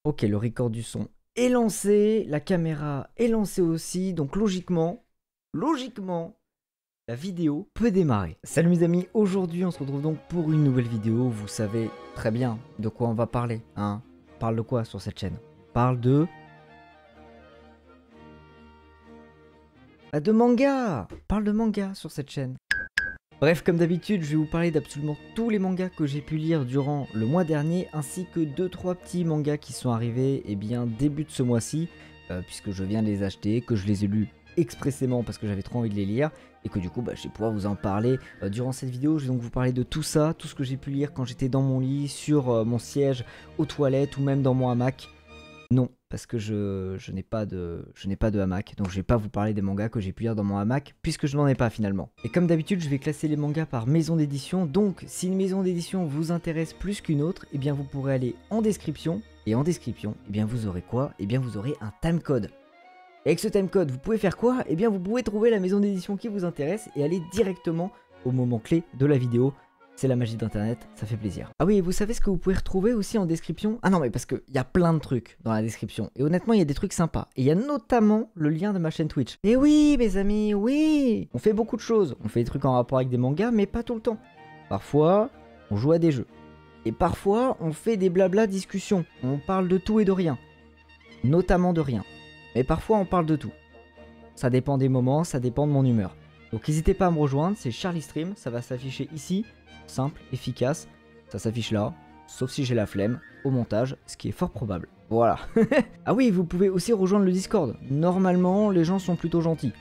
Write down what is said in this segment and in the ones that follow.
Ok, le record du son est lancé, la caméra est lancée aussi, donc logiquement, la vidéo peut démarrer. Salut mes amis, aujourd'hui on se retrouve donc pour une nouvelle vidéo. Vous savez très bien de quoi on va parler, hein. On parle de quoi sur cette chaîne? On parle de manga. On parle de manga sur cette chaîne. Bref, comme d'habitude, je vais vous parler d'absolument tous les mangas que j'ai pu lire durant le mois dernier, ainsi que 2-3 petits mangas qui sont arrivés début de ce mois-ci, puisque je viens de les acheter, que je les ai lus expressément parce que j'avais trop envie de les lire, et que du coup je vais pouvoir vous en parler durant cette vidéo. Je vais donc vous parler de tout ça, tout ce que j'ai pu lire quand j'étais dans mon lit, sur mon siège, aux toilettes ou même dans mon hamac. Non, parce que je n'ai pas de hamac, donc je vais pas vous parler des mangas que j'ai pu lire dans mon hamac, puisque je n'en ai pas finalement. Et comme d'habitude, je vais classer les mangas par maison d'édition, donc si une maison d'édition vous intéresse plus qu'une autre, eh bien vous pourrez aller en description, et en description, eh bien vous aurez quoi? Eh bien vous aurez un timecode. Et avec ce timecode, vous pouvez faire quoi? Eh bien vous pouvez trouver la maison d'édition qui vous intéresse et aller directement au moment clé de la vidéo. C'est la magie d'internet, ça fait plaisir. Ah oui, et vous savez ce que vous pouvez retrouver aussi en description? Ah non, mais parce qu'il y a plein de trucs dans la description. Et honnêtement, il y a des trucs sympas. Et il y a notamment le lien de ma chaîne Twitch. Et oui, mes amis, oui! On fait beaucoup de choses. On fait des trucs en rapport avec des mangas, mais pas tout le temps. Parfois, on joue à des jeux. Et parfois, on fait des blabla discussions. On parle de tout et de rien. Notamment de rien. Mais parfois, on parle de tout. Ça dépend des moments, ça dépend de mon humeur. Donc n'hésitez pas à me rejoindre, c'est Charlie Stream, ça va s'afficher ici. Simple, efficace, ça s'affiche là, sauf si j'ai la flemme, au montage, ce qui est fort probable. Voilà. Ah oui, vous pouvez aussi rejoindre le Discord. Normalement, les gens sont plutôt gentils.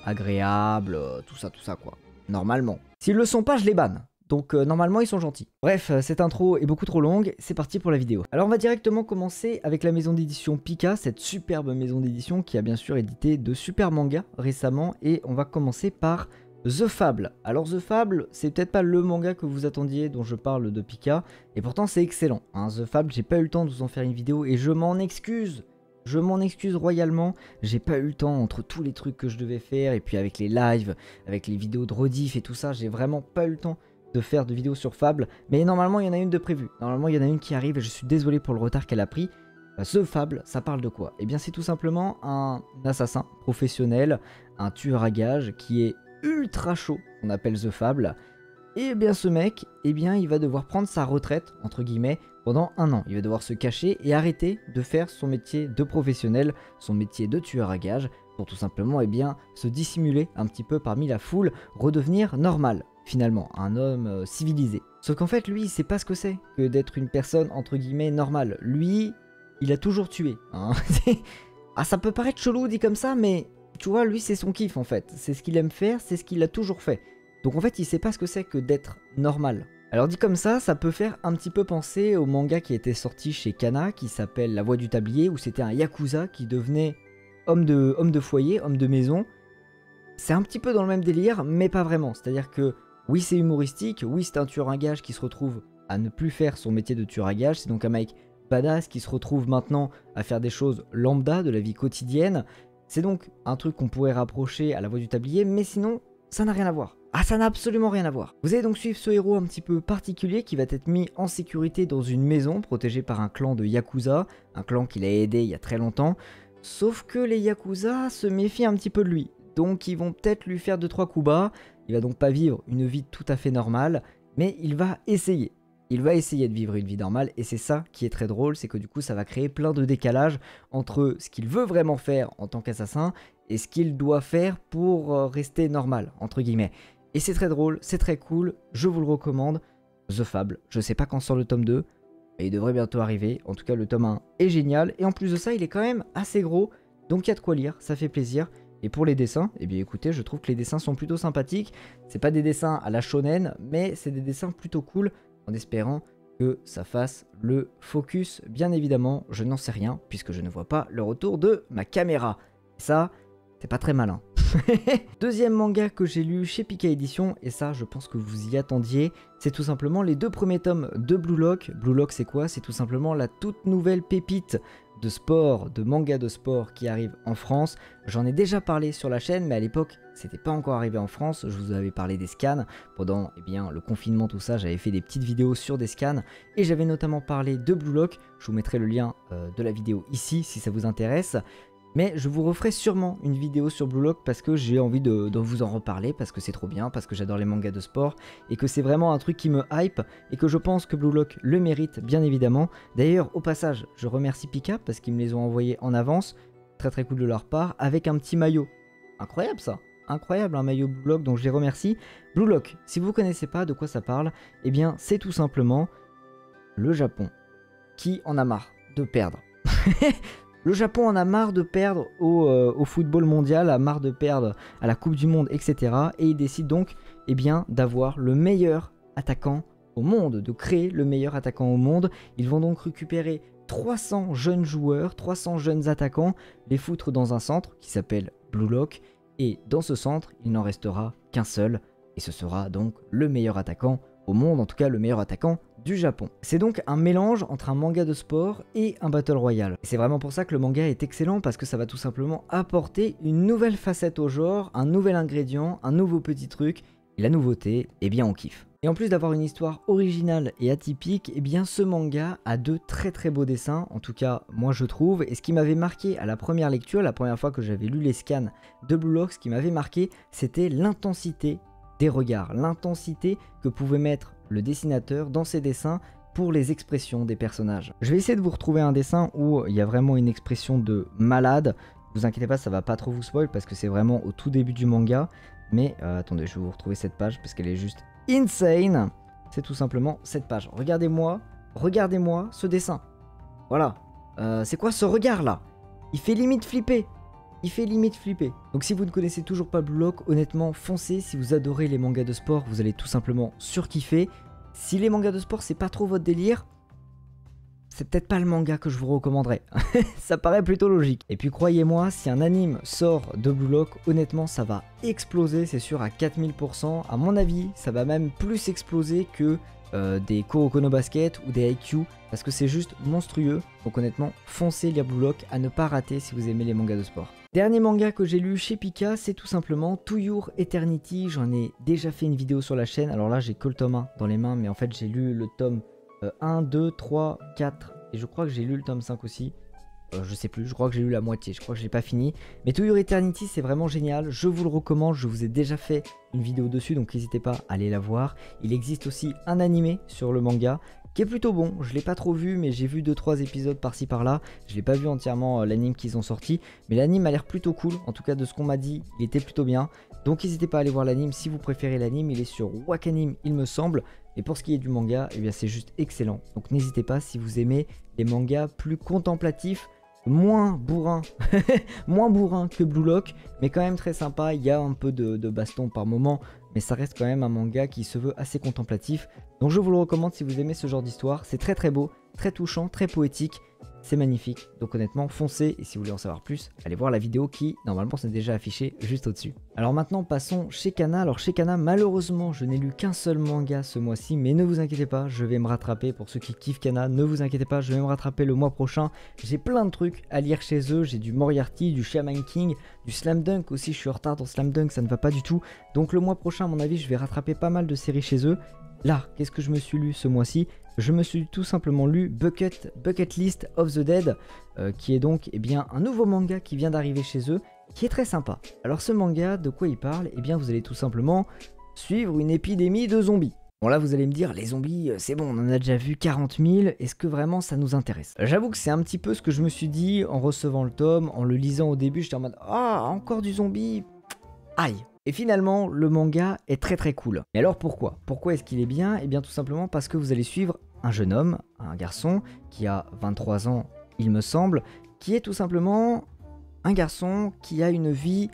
Agréables, tout ça quoi. Normalement. S'ils le sont pas, je les banne. Donc normalement, ils sont gentils. Bref, cette intro est beaucoup trop longue, c'est parti pour la vidéo. Alors on va directement commencer avec la maison d'édition Pika, cette superbe maison d'édition qui a bien sûr édité de super mangas récemment. Et on va commencer par The Fable. Alors The Fable, c'est peut-être pas le manga que vous attendiez dont je parle de Pika, et pourtant c'est excellent, hein. The Fable, j'ai pas eu le temps de vous en faire une vidéo et je m'en excuse. Je m'en excuse royalement, j'ai pas eu le temps entre tous les trucs que je devais faire, et puis avec les lives, avec les vidéos de rediff et tout ça, j'ai vraiment pas eu le temps de faire de vidéos sur Fable, mais normalement il y en a une de prévue, normalement il y en a une qui arrive et je suis désolé pour le retard qu'elle a pris. The Fable, ça parle de quoi? Eh bien c'est tout simplement un assassin professionnel, un tueur à gages qui est ultra chaud, qu'on appelle The Fable. Et bien ce mec, eh bien il va devoir prendre sa retraite, entre guillemets, pendant 1 an. Il va devoir se cacher et arrêter de faire son métier de professionnel, son métier de tueur à gages, pour tout simplement se dissimuler un petit peu parmi la foule, redevenir normal, finalement, un homme civilisé. Sauf qu'en fait, lui, il sait pas ce que c'est que d'être une personne, entre guillemets, normale. Lui, il a toujours tué, hein. Ah, ça peut paraître chelou dit comme ça, mais tu vois, lui, c'est son kiff en fait. C'est ce qu'il aime faire, c'est ce qu'il a toujours fait. Donc en fait, il sait pas ce que c'est que d'être normal. Alors dit comme ça peut faire un petit peu penser au manga qui était sorti chez Kana, qui s'appelle La Voix du Tablier, où c'était un yakuza qui devenait homme de foyer, homme de maison. C'est un petit peu dans le même délire, mais pas vraiment. C'est-à-dire que oui, c'est humoristique, oui, c'est un tueur à gages qui se retrouve à ne plus faire son métier de tueur à gages. C'est donc un mec badass qui se retrouve maintenant à faire des choses lambda de la vie quotidienne. C'est donc un truc qu'on pourrait rapprocher à La Voix du Tablier, mais sinon, ça n'a rien à voir. Ah, ça n'a absolument rien à voir. Vous allez donc suivre ce héros un petit peu particulier qui va être mis en sécurité dans une maison protégée par un clan de Yakuza, un clan qu'il a aidé il y a très longtemps. Sauf que les Yakuza se méfient un petit peu de lui, donc ils vont peut-être lui faire 2-3 coups bas. Il va donc pas vivre une vie tout à fait normale, mais il va essayer. Il va essayer de vivre une vie normale et c'est ça qui est très drôle, c'est que du coup ça va créer plein de décalages entre ce qu'il veut vraiment faire en tant qu'assassin et ce qu'il doit faire pour rester normal, entre guillemets. Et c'est très drôle, c'est très cool, je vous le recommande. The Fable, je sais pas quand sort le tome 2, mais il devrait bientôt arriver. En tout cas le tome 1 est génial et en plus de ça il est quand même assez gros, donc il y a de quoi lire, ça fait plaisir. Et pour les dessins, eh bien écoutez, je trouve que les dessins sont plutôt sympathiques. C'est pas des dessins à la shonen, mais c'est des dessins plutôt cool, en espérant que ça fasse le focus. Bien évidemment, je n'en sais rien, puisque je ne vois pas le retour de ma caméra. Ça, c'est pas très malin. Deuxième manga que j'ai lu chez Pika Édition, et ça je pense que vous y attendiez, c'est tout simplement les 2 premiers tomes de Blue Lock. Blue Lock c'est quoi? C'est tout simplement la toute nouvelle pépite de sport, de manga de sport qui arrive en France. J'en ai déjà parlé sur la chaîne, mais à l'époque, c'était pas encore arrivé en France. Je vous avais parlé des scans. Pendant le confinement, tout ça, j'avais fait des petites vidéos sur des scans. Et j'avais notamment parlé de Blue Lock. Je vous mettrai le lien de la vidéo ici, si ça vous intéresse. Mais je vous referai sûrement une vidéo sur Blue Lock parce que j'ai envie de vous en reparler, parce que c'est trop bien, parce que j'adore les mangas de sport et que c'est vraiment un truc qui me hype et que je pense que Blue Lock le mérite bien évidemment. D'ailleurs, au passage, je remercie Pika parce qu'ils me les ont envoyés en avance, très très cool de leur part, avec un petit maillot. Incroyable ça, incroyable, un maillot Blue Lock, donc je les remercie. Blue Lock, si vous ne connaissez pas de quoi ça parle, eh bien c'est tout simplement le Japon qui en a marre de perdre. Le Japon en a marre de perdre au football mondial, a marre de perdre à la Coupe du Monde, etc. Et il décide donc d'avoir le meilleur attaquant au monde, de créer le meilleur attaquant au monde. Ils vont donc récupérer 300 jeunes joueurs, 300 jeunes attaquants, les foutre dans un centre qui s'appelle Blue Lock. Et dans ce centre, il n'en restera qu'un seul. Et ce sera donc le meilleur attaquant au monde, en tout cas le meilleur attaquant du Japon. C'est donc un mélange entre un manga de sport et un Battle Royale. C'est vraiment pour ça que le manga est excellent, parce que ça va tout simplement apporter une nouvelle facette au genre, un nouvel ingrédient, un nouveau petit truc, et la nouveauté, eh bien on kiffe. Et en plus d'avoir une histoire originale et atypique, eh bien ce manga a de très très beaux dessins, en tout cas moi je trouve, et ce qui m'avait marqué à la première lecture, la première fois que j'avais lu les scans de Blue Lock, ce qui m'avait marqué, c'était l'intensité des regards, l'intensité que pouvait mettre le dessinateur dans ses dessins pour les expressions des personnages. Je vais essayer de vous retrouver un dessin où il y a vraiment une expression de malade. Ne vous inquiétez pas, ça va pas trop vous spoil parce que c'est vraiment au tout début du manga. Mais attendez, je vais vous retrouver cette page parce qu'elle est juste insane. C'est tout simplement cette page. Regardez-moi ce dessin. Voilà. C'est quoi ce regard là? Il fait limite flipper. Il fait limite flipper. Donc si vous ne connaissez toujours pas Blue Lock, honnêtement foncez. Si vous adorez les mangas de sport, vous allez tout simplement surkiffer. Si les mangas de sport c'est pas trop votre délire, c'est peut-être pas le manga que je vous recommanderais. Ça paraît plutôt logique. Et puis croyez-moi, si un anime sort de Blue Lock, honnêtement ça va exploser, c'est sûr, à 4000%. À mon avis, ça va même plus exploser que des Kuroko no Basket ou des IQ, parce que c'est juste monstrueux. Donc honnêtement, foncez lire Blue Lock, à ne pas rater si vous aimez les mangas de sport. Dernier manga que j'ai lu chez Pika, c'est tout simplement To Your Eternity. J'en ai déjà fait une vidéo sur la chaîne. Alors là, j'ai que le tome 1 dans les mains, mais en fait, j'ai lu le tome 1, 2, 3, 4, et je crois que j'ai lu le tome 5 aussi. Je sais plus, je crois que j'ai lu la moitié, je crois que je l'ai pas fini. Mais To Your Eternity, c'est vraiment génial, je vous le recommande, je vous ai déjà fait une vidéo dessus, donc n'hésitez pas à aller la voir. Il existe aussi un animé sur le manga, qui est plutôt bon, je l'ai pas trop vu, mais j'ai vu 2-3 épisodes par-ci par-là. Je l'ai pas vu entièrement l'anime qu'ils ont sorti, mais l'anime a l'air plutôt cool, en tout cas de ce qu'on m'a dit, il était plutôt bien. Donc n'hésitez pas à aller voir l'anime si vous préférez l'anime, il est sur Wakanim il me semble. Et pour ce qui est du manga, eh bien c'est juste excellent. Donc n'hésitez pas si vous aimez les mangas plus contemplatifs, moins bourrin, moins bourrin que Blue Lock, mais quand même très sympa. Il y a un peu de baston par moment, mais ça reste quand même un manga qui se veut assez contemplatif. Donc je vous le recommande si vous aimez ce genre d'histoire. C'est très très beau, très touchant, très poétique. C'est magnifique, donc honnêtement foncez, et si vous voulez en savoir plus, allez voir la vidéo qui normalement s'est déjà affichée juste au-dessus. Alors maintenant passons chez Kana. Alors chez Kana, malheureusement je n'ai lu qu'un seul manga ce mois-ci, mais ne vous inquiétez pas, je vais me rattraper. Pour ceux qui kiffent Kana, ne vous inquiétez pas, je vais me rattraper le mois prochain. J'ai plein de trucs à lire chez eux, j'ai du Moriarty, du Shaman King, du Slam Dunk aussi. Je suis en retard dans Slam Dunk, ça ne va pas du tout, donc le mois prochain à mon avis je vais rattraper pas mal de séries chez eux. Là, qu'est-ce que je me suis lu ce mois-ci? Je me suis tout simplement lu Bucket List of the Dead, qui est donc un nouveau manga qui vient d'arriver chez eux, qui est très sympa. Alors ce manga, de quoi il parle? Eh bien vous allez tout simplement suivre une épidémie de zombies. Bon là vous allez me dire, les zombies c'est bon, on en a déjà vu 40 000, est-ce que vraiment ça nous intéresse? J'avoue que c'est un petit peu ce que je me suis dit en recevant le tome, en le lisant au début, j'étais en mode « Ah, encore du zombie, aïe !» Et finalement, le manga est très très cool. Mais alors pourquoi? Pourquoi est-ce qu'il est bien? Eh bien tout simplement parce que vous allez suivre un jeune homme, un garçon, qui a 23 ans, il me semble, qui est tout simplement un garçon qui a une vie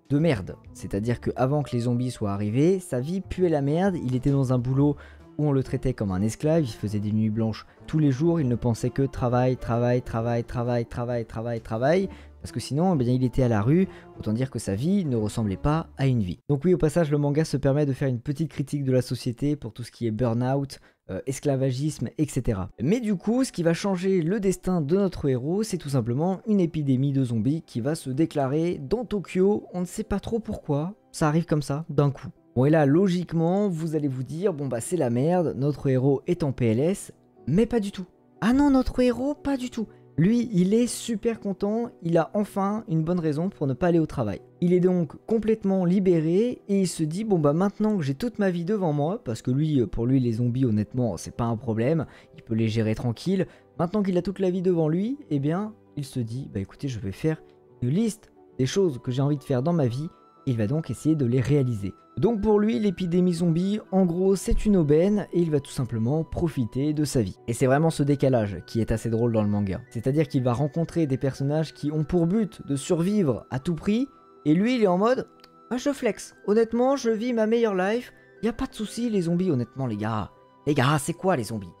de merde. C'est-à-dire qu'avant que les zombies soient arrivés, sa vie puait la merde, il était dans un boulot où on le traitait comme un esclave, il faisait des nuits blanches tous les jours, il ne pensait que travail, travail, travail, travail, travail, travail, travail, parce que sinon, eh bien, il était à la rue, autant dire que sa vie ne ressemblait pas à une vie. Donc oui, au passage, le manga se permet de faire une petite critique de la société pour tout ce qui est burn-out, esclavagisme, etc. Mais du coup, ce qui va changer le destin de notre héros, c'est tout simplement une épidémie de zombies qui va se déclarer dans Tokyo, on ne sait pas trop pourquoi, ça arrive comme ça, d'un coup. Bon et là, logiquement, vous allez vous dire, bon bah c'est la merde, notre héros est en PLS, mais pas du tout. Ah non, notre héros, pas du tout. Lui, il est super content, il a enfin une bonne raison pour ne pas aller au travail. Il est donc complètement libéré et il se dit, bon bah maintenant que j'ai toute ma vie devant moi, parce que lui, pour lui les zombies honnêtement c'est pas un problème, il peut les gérer tranquille, maintenant qu'il a toute la vie devant lui, eh bien il se dit, bah écoutez je vais faire une liste des choses que j'ai envie de faire dans ma vie, il va donc essayer de les réaliser. Donc pour lui, l'épidémie zombie, en gros, c'est une aubaine et il va tout simplement profiter de sa vie. Et c'est vraiment ce décalage qui est assez drôle dans le manga. C'est-à-dire qu'il va rencontrer des personnages qui ont pour but de survivre à tout prix et lui, il est en mode ah, je flex. Honnêtement, je vis ma meilleure life. Y a pas de souci, les zombies, honnêtement, les gars. Les gars, c'est quoi les zombies?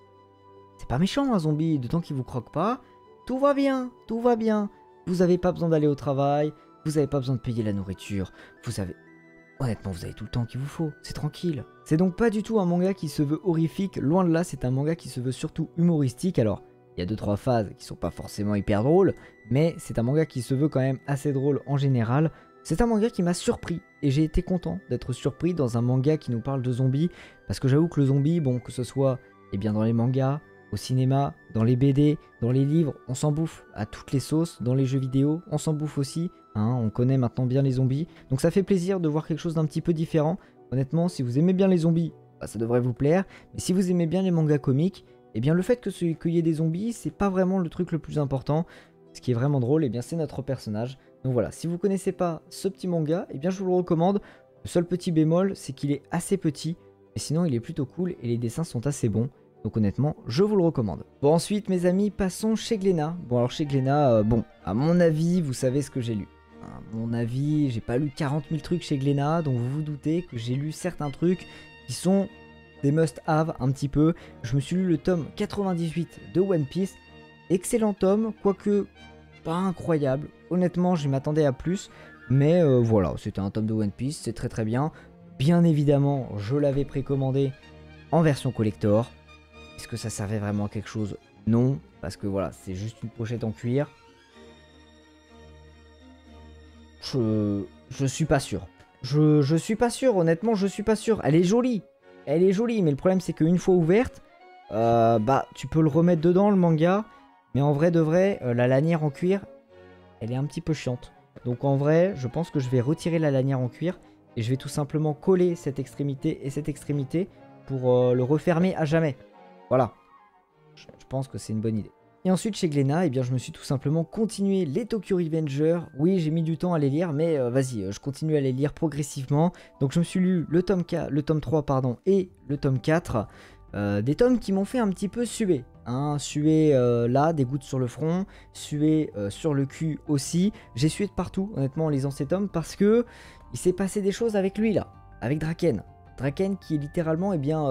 C'est pas méchant un zombie, de temps qu'il vous croque pas. Tout va bien, tout va bien. Vous avez pas besoin d'aller au travail, vous avez pas besoin de payer la nourriture, vous avez... Honnêtement, vous avez tout le temps qu'il vous faut, c'est tranquille. C'est donc pas du tout un manga qui se veut horrifique, loin de là, c'est un manga qui se veut surtout humoristique. Alors, il y a 2-3 phases qui sont pas forcément hyper drôles, mais c'est un manga qui se veut quand même assez drôle en général. C'est un manga qui m'a surpris, et j'ai été content d'être surpris dans un manga qui nous parle de zombies, parce que j'avoue que le zombie, bon, que ce soit eh bien, dans les mangas, au cinéma, dans les BD, dans les livres, on s'en bouffe à toutes les sauces, dans les jeux vidéo, on s'en bouffe aussi. Hein, on connaît maintenant bien les zombies, donc ça fait plaisir de voir quelque chose d'un petit peu différent. Honnêtement, si vous aimez bien les zombies, bah, ça devrait vous plaire. Mais si vous aimez bien les mangas comiques, eh bien le fait qu'il y ait des zombies, c'est pas vraiment le truc le plus important. Ce qui est vraiment drôle, eh bien c'est notre personnage. Donc voilà, si vous connaissez pas ce petit manga, eh bien je vous le recommande. Le seul petit bémol, c'est qu'il est assez petit, mais sinon il est plutôt cool et les dessins sont assez bons. Donc honnêtement, je vous le recommande. Bon ensuite mes amis, passons chez Glénat. Bon alors chez Glénat, bon, à mon avis, vous savez ce que j'ai lu. À mon avis, j'ai pas lu 40 000 trucs chez Glénat, donc vous vous doutez que j'ai lu certains trucs qui sont des must-have un petit peu. Je me suis lu le tome 98 de One Piece. Excellent tome, quoique pas incroyable. Honnêtement, je m'attendais à plus. Mais voilà, c'était un tome de One Piece, c'est très très bien. Bien évidemment, je l'avais précommandé en version collector. Est-ce que ça servait vraiment à quelque chose? Non, parce que voilà, c'est juste une pochette en cuir. Je suis pas sûr. Je suis pas sûr, honnêtement, je suis pas sûr. Elle est jolie. Elle est jolie, mais le problème c'est qu'une fois ouverte, bah tu peux le remettre dedans le manga. Mais en vrai de vrai, la lanière en cuir, elle est un petit peu chiante. Donc en vrai, je pense que je vais retirer la lanière en cuir. Et je vais tout simplement coller cette extrémité et cette extrémité pour le refermer à jamais. Voilà. Je pense que c'est une bonne idée. Et ensuite chez Glénat, eh bien, je me suis tout simplement continué les Tokyo Revengers. Oui, j'ai mis du temps à les lire, mais vas-y, je continue à les lire progressivement. Donc je me suis lu le tome 3 pardon, et le tome 4. Des tomes qui m'ont fait un petit peu suer. Hein. Suer là, des gouttes sur le front, suer sur le cul aussi. J'ai sué de partout, honnêtement, en lisant ces tomes, parce que il s'est passé des choses avec lui, là. Avec Draken. Draken qui est littéralement, eh bien,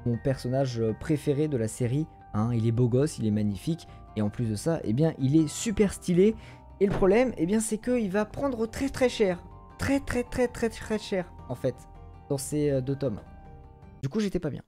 mon personnage préféré de la série. Hein, il est beau gosse, il est magnifique, et en plus de ça, eh bien, il est super stylé. Et le problème, eh bien, c'est qu'il va prendre très très cher. Très cher, en fait, dans ces 2 tomes. Du coup, j'étais pas bien.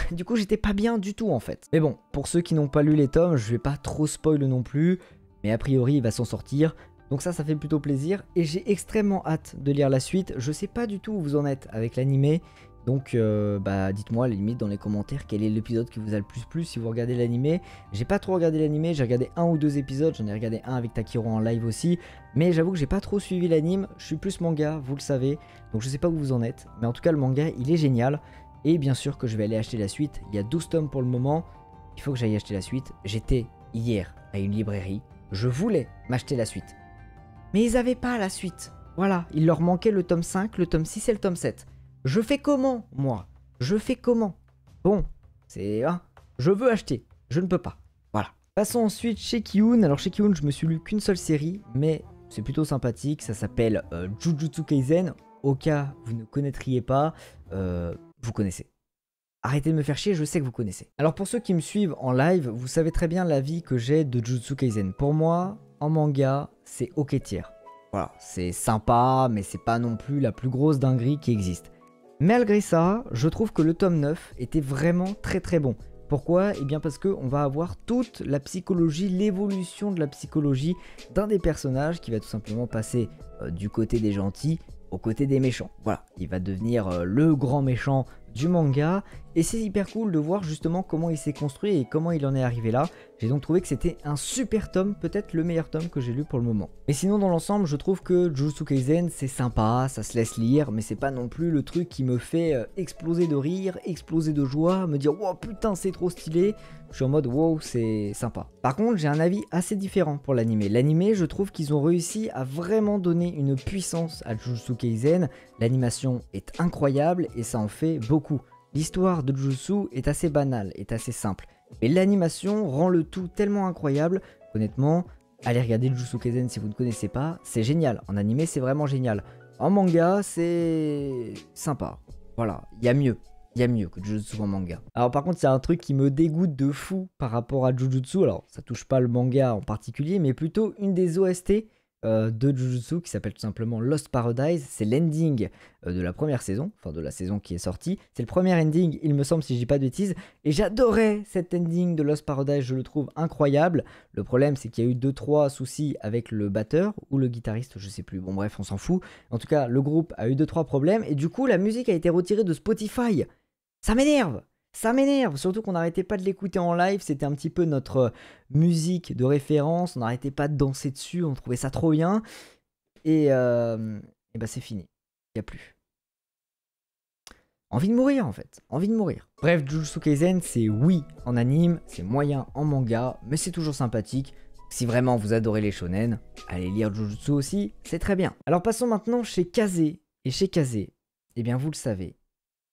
Du coup, j'étais pas bien du tout, en fait. Mais bon, pour ceux qui n'ont pas lu les tomes, je vais pas trop spoil non plus, mais a priori, il va s'en sortir. Donc ça fait plutôt plaisir, et j'ai extrêmement hâte de lire la suite. Je sais pas du tout où vous en êtes avec l'animé. Donc bah dites-moi à la limite dans les commentaires quel est l'épisode qui vous a le plus plu si vous regardez l'animé. J'ai pas trop regardé l'animé, j'ai regardé 1 ou 2 épisodes, j'en ai regardé un avec Takiro en live aussi. Mais j'avoue que j'ai pas trop suivi l'anime, je suis plus manga, vous le savez. Donc je sais pas où vous en êtes, mais en tout cas le manga il est génial. Et bien sûr que je vais aller acheter la suite, il y a 12 tomes pour le moment. Il faut que j'aille acheter la suite. J'étais hier à une librairie, je voulais m'acheter la suite. Mais ils avaient pas la suite. Voilà, il leur manquait le tome 5, le tome 6 et le tome 7. Je fais comment, moi? Je fais comment? Bon, c'est... Hein, je veux acheter, je ne peux pas. Voilà. Passons ensuite chez Ki-hoon. Alors chez Ki-hoon, je me suis lu qu'une seule série, mais c'est plutôt sympathique. Ça s'appelle Jujutsu Kaisen. Au cas où vous ne connaîtriez pas, vous connaissez. arrêtez de me faire chier, je sais que vous connaissez. Alors pour ceux qui me suivent en live, vous savez très bien l'avis que j'ai de Jujutsu Kaisen. Pour moi, en manga, c'est ok tier. Voilà, c'est sympa, mais c'est pas non plus la plus grosse dinguerie qui existe. Malgré ça, je trouve que le tome 9 était vraiment très très bon. Pourquoi? Eh bien parce qu'on va avoir toute la psychologie, l'évolution de la psychologie d'un des personnages qui va tout simplement passer du côté des gentils au côté des méchants. Voilà, il va devenir le grand méchant du manga et c'est hyper cool de voir justement comment il s'est construit et comment il en est arrivé là. J'ai donc trouvé que c'était un super tome, peut-être le meilleur tome que j'ai lu pour le moment. Mais sinon dans l'ensemble je trouve que Jujutsu Kaisen c'est sympa, ça se laisse lire, mais c'est pas non plus le truc qui me fait exploser de rire, exploser de joie, me dire wow putain c'est trop stylé. Je suis en mode wow c'est sympa. Par contre j'ai un avis assez différent pour l'animé. L'animé je trouve qu'ils ont réussi à vraiment donner une puissance à Jujutsu Kaisen. L'animation est incroyable et ça en fait beaucoup. L'histoire de Jujutsu est assez banale, est assez simple. Et l'animation rend le tout tellement incroyable qu'honnêtement, allez regarder Jujutsu Kaisen si vous ne connaissez pas, c'est génial. En animé c'est vraiment génial. En manga c'est sympa. Voilà, il y a mieux. Il y a mieux que Jujutsu en manga. Alors par contre, il y a un truc qui me dégoûte de fou par rapport à Jujutsu. Alors ça touche pas le manga en particulier, mais plutôt une des OST de Jujutsu qui s'appelle tout simplement Lost Paradise. C'est l'ending de la première saison, enfin de la saison qui est sortie. C'est le premier ending, il me semble, si je dis pas de bêtises. Et j'adorais cet ending de Lost Paradise, je le trouve incroyable. Le problème, c'est qu'il y a eu 2-3 soucis avec le batteur ou le guitariste, je sais plus. Bon bref, on s'en fout. En tout cas, le groupe a eu 2-3 problèmes et du coup, la musique a été retirée de Spotify. Ça m'énerve! Ça m'énerve, surtout qu'on n'arrêtait pas de l'écouter en live, c'était un petit peu notre musique de référence, on n'arrêtait pas de danser dessus, on trouvait ça trop bien. Et bah c'est fini, il n'y a plus. Envie de mourir en fait, envie de mourir. Bref, Jujutsu Kaisen c'est oui en anime, c'est moyen en manga, mais c'est toujours sympathique. Si vraiment vous adorez les shonen, allez lire Jujutsu aussi, c'est très bien. Alors passons maintenant chez Kaze, et chez Kaze, eh bien vous le savez,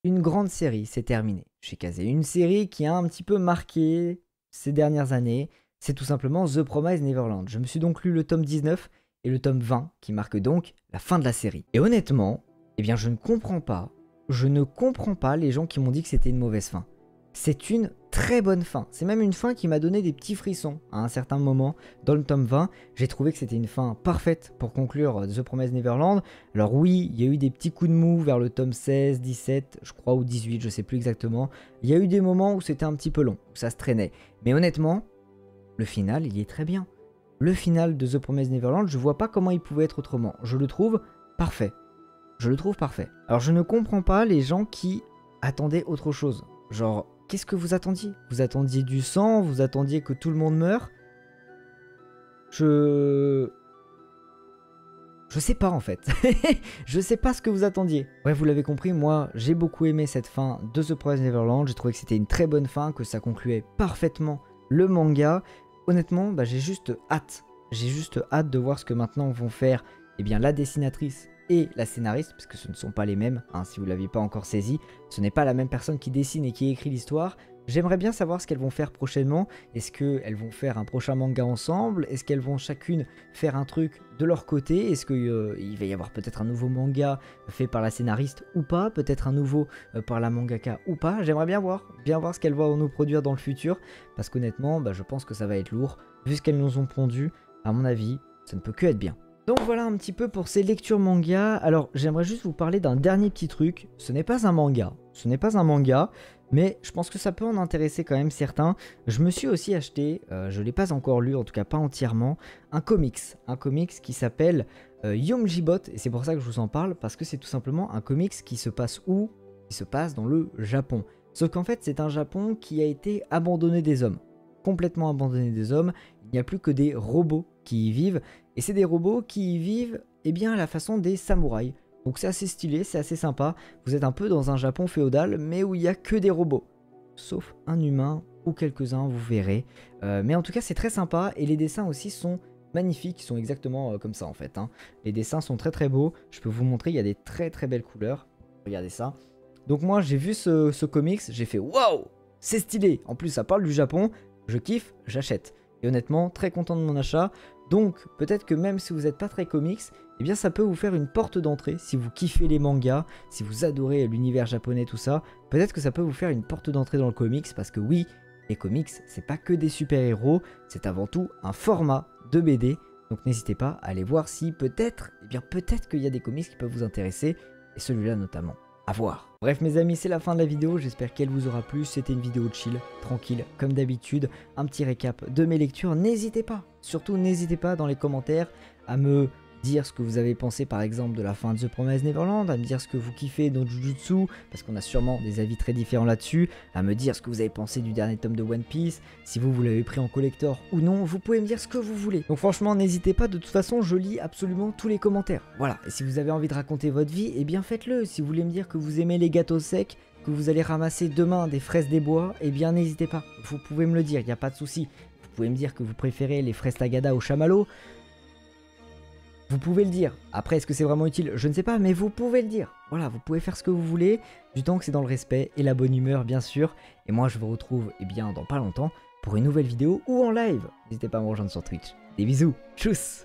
une grande série s'est terminée chez Kaze. Une série qui a un petit peu marqué ces dernières années, c'est tout simplement The Promised Neverland. Je me suis donc lu le tome 19 et le tome 20 qui marque donc la fin de la série. Et honnêtement, eh bien je ne comprends pas les gens qui m'ont dit que c'était une mauvaise fin. C'est une très bonne fin. C'est même une fin qui m'a donné des petits frissons à un certain moment dans le tome 20. J'ai trouvé que c'était une fin parfaite pour conclure The Promised Neverland. Alors oui, il y a eu des petits coups de mou vers le tome 16, 17, je crois, ou 18, je sais plus exactement. Il y a eu des moments où c'était un petit peu long, où ça se traînait. Mais honnêtement, le final, il est très bien. Le final de The Promised Neverland, je vois pas comment il pouvait être autrement. Je le trouve parfait. Je le trouve parfait. Alors je ne comprends pas les gens qui attendaient autre chose. Genre, qu'est-ce que vous attendiez? Vous attendiez du sang? Vous attendiez que tout le monde meure? Je sais pas en fait. Je sais pas ce que vous attendiez. Ouais, vous l'avez compris, moi j'ai beaucoup aimé cette fin de The Promised Neverland. J'ai trouvé que c'était une très bonne fin, que ça concluait parfaitement le manga. Honnêtement, bah, j'ai juste hâte. J'ai juste hâte de voir ce que maintenant vont faire la dessinatrice et la scénariste, parce que ce ne sont pas les mêmes, hein, si vous ne l'aviez pas encore saisi. Ce n'est pas la même personne qui dessine et qui écrit l'histoire. J'aimerais bien savoir ce qu'elles vont faire prochainement. Est-ce qu'elles vont faire un prochain manga ensemble? Est-ce qu'elles vont chacune faire un truc de leur côté? Est-ce qu'il va y avoir peut-être un nouveau manga fait par la scénariste ou pas? Peut-être un nouveau par la mangaka ou pas? J'aimerais bien voir ce qu'elles vont nous produire dans le futur. Parce qu'honnêtement, je pense que ça va être lourd. Vu ce qu'elles nous ont pondu, à mon avis, ça ne peut que être bien. Donc voilà un petit peu pour ces lectures manga. Alors j'aimerais juste vous parler d'un dernier petit truc. Ce n'est pas un manga. Mais je pense que ça peut en intéresser quand même certains. Je me suis aussi acheté, je ne l'ai pas encore lu, en tout cas pas entièrement, un comics. Un comics qui s'appelle Yomjibot. Et c'est pour ça que je vous en parle, parce que c'est tout simplement un comics qui se passe où? Qui se passe dans le Japon. Sauf qu'en fait c'est un Japon qui a été abandonné des hommes. Complètement abandonné des hommes. Il n'y a plus que des robots qui y vivent. Et c'est des robots qui y vivent à la façon des samouraïs. Donc c'est assez stylé, c'est assez sympa. Vous êtes un peu dans un Japon féodal, mais où il n'y a que des robots. Sauf un humain ou quelques-uns, vous verrez. Mais en tout cas, c'est très sympa. Et les dessins aussi sont magnifiques. Ils sont exactement comme ça en fait. Hein. Les dessins sont très très beaux. Je peux vous montrer, il y a des très très belles couleurs. Regardez ça. Donc moi, j'ai vu ce comics. J'ai fait waouh, c'est stylé. En plus, ça parle du Japon. Je kiffe, j'achète. Et honnêtement, très content de mon achat. Donc peut-être que même si vous n'êtes pas très comics, eh bien ça peut vous faire une porte d'entrée. Si vous kiffez les mangas, si vous adorez l'univers japonais, tout ça, peut-être que ça peut vous faire une porte d'entrée dans le comics. Parce que oui, les comics, c'est pas que des super-héros, c'est avant tout un format de BD. Donc n'hésitez pas à aller voir si peut-être, eh bien peut-être qu'il y a des comics qui peuvent vous intéresser, et celui-là notamment. À voir. Bref mes amis, c'est la fin de la vidéo, j'espère qu'elle vous aura plu. C'était une vidéo chill, tranquille, comme d'habitude. Un petit récap de mes lectures. N'hésitez pas, surtout n'hésitez pas dans les commentaires à me dire ce que vous avez pensé par exemple de la fin de The Promised Neverland, à me dire ce que vous kiffez dans Jujutsu, parce qu'on a sûrement des avis très différents là-dessus, à me dire ce que vous avez pensé du dernier tome de One Piece, si vous l'avez pris en collector ou non, vous pouvez me dire ce que vous voulez. Donc franchement n'hésitez pas, de toute façon je lis absolument tous les commentaires. Voilà, et si vous avez envie de raconter votre vie, eh bien faites-le. Si vous voulez me dire que vous aimez les gâteaux secs, que vous allez ramasser demain des fraises des bois, eh bien n'hésitez pas, vous pouvez me le dire, il n'y a pas de souci. Vous pouvez me dire que vous préférez les fraises tagada au chamallow. Vous pouvez le dire. Après, est-ce que c'est vraiment utile? Je ne sais pas, mais vous pouvez le dire. Voilà, vous pouvez faire ce que vous voulez, du temps que c'est dans le respect et la bonne humeur, bien sûr. Et moi, je vous retrouve, eh bien, dans pas longtemps, pour une nouvelle vidéo ou en live. N'hésitez pas à me rejoindre sur Twitch. Des bisous. Tchuss!